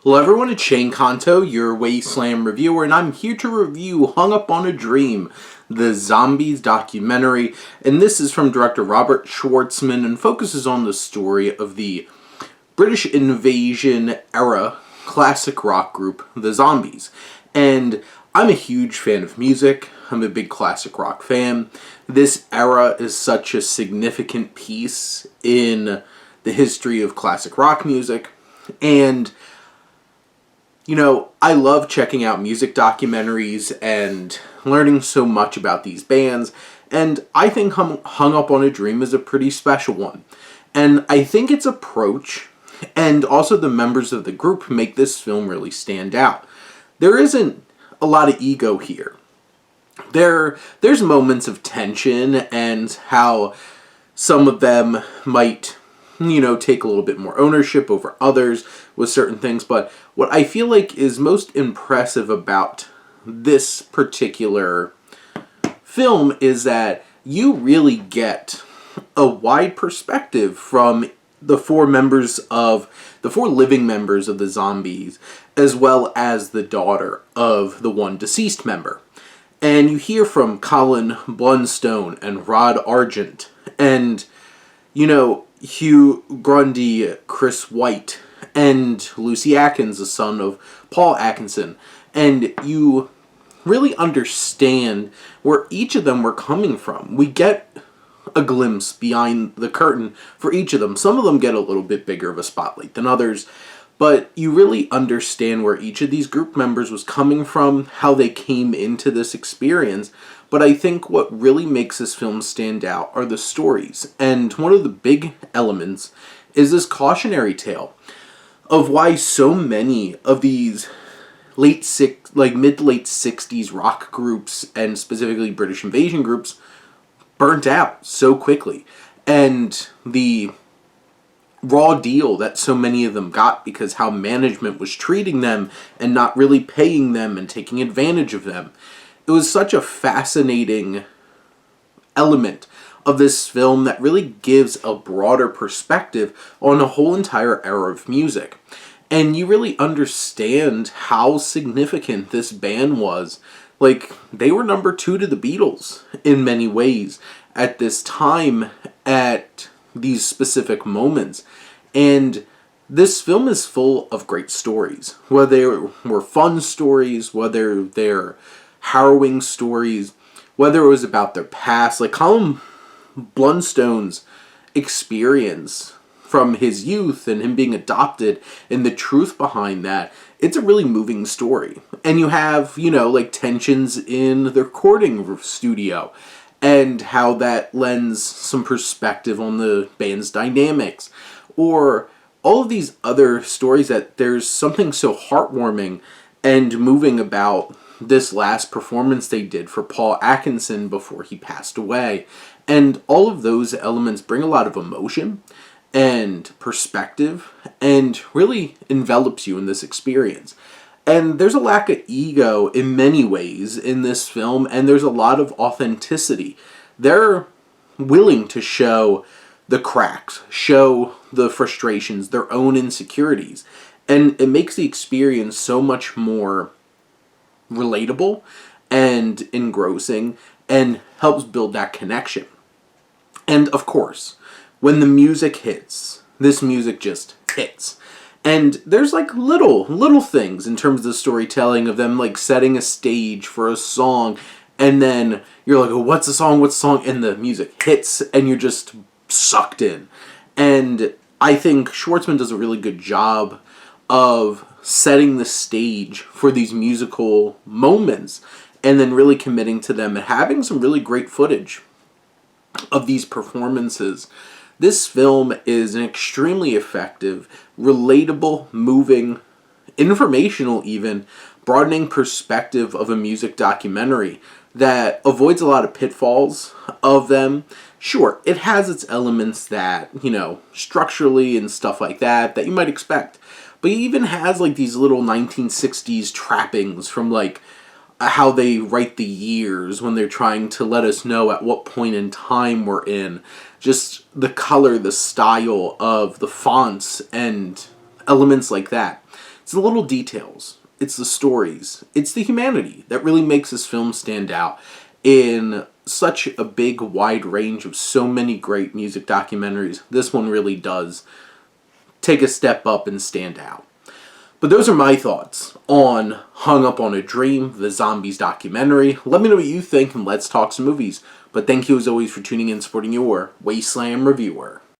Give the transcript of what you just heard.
Hello everyone, it's Shane Kanto, your Wasteland reviewer, and I'm here to review Hung Up on a Dream, the Zombies documentary, and this is from director Robert Schwartzman and focuses on the story of the British invasion era classic rock group, the Zombies. And I'm a huge fan of music. I'm a big classic rock fan. This era is such a significant piece in the history of classic rock music, and I love checking out music documentaries and learning so much about these bands, and I think Hung Up on a Dream is a pretty special one. And I think its approach, and also the members of the group, make this film really stand out. There isn't a lot of ego here. There's moments of tension and how some of them might take a little bit more ownership over others with certain things. But what I feel like is most impressive about this particular film is that you really get a wide perspective from the four living members of the Zombies, as well as the daughter of the one deceased member. And you hear from Colin Blunstone and Rod Argent and, Hugh Grundy, Chris White, and Lucy Atkins, the son of Paul Atkinson. And you really understand where each of them were coming from. We get a glimpse behind the curtain for each of them. Some of them get a little bit bigger of a spotlight than others, but you really understand where each of these group members was coming from, how they came into this experience. But I think what really makes this film stand out are the stories. And one of the big elements is this cautionary tale of why so many of these mid to late 60s rock groups, and specifically British invasion groups, burnt out so quickly. And the raw deal that so many of them got because how management was treating them and not really paying them and taking advantage of them. It was such a fascinating element of this film that really gives a broader perspective on a whole entire era of music. And you really understand how significant this band was. Like, they were number 2 to the Beatles in many ways at this time, at these specific moments. And this film is full of great stories, whether they were fun stories, whether they're harrowing stories, whether it was about their past. Like Colin Blunstone's experience from his youth and him being adopted and the truth behind that, it's a really moving story. And you have, tensions in the recording studio and how that lends some perspective on the band's dynamics. Or all of these other stories that there's something so heartwarming and moving about this last performance they did for Paul Atkinson before he passed away. And all of those elements bring a lot of emotion and perspective and really envelops you in this experience. And there's a lack of ego in many ways in this film, and there's a lot of authenticity. They're willing to show the cracks, show the frustrations, their own insecurities. And it makes the experience so much more relatable and engrossing and helps build that connection. And of course, when the music hits, this music just hits. And there's little things in terms of the storytelling of them setting a stage for a song, and then you're like, oh, what's the song? And the music hits and you're just sucked in. And I think Schwartzman does a really good job of setting the stage for these musical moments and then really committing to them and having some really great footage of these performances. This film is an extremely effective, relatable, moving, informational even, broadening perspective of a music documentary that avoids a lot of pitfalls of them. Sure, it has its elements that, structurally and stuff like that you might expect. But it even has these little 1960s trappings from how they write the years when they're trying to let us know at what point in time we're in. Just the color, the style of the fonts and elements like that. It's the little details. It's the stories. It's the humanity that really makes this film stand out in such a big, wide range of so many great music documentaries. This one really does take a step up and stand out. But those are my thoughts on Hung Up on a Dream, the Zombies documentary. Let me know what you think and let's talk some movies. But thank you as always for tuning in and supporting your Wasteland reviewer.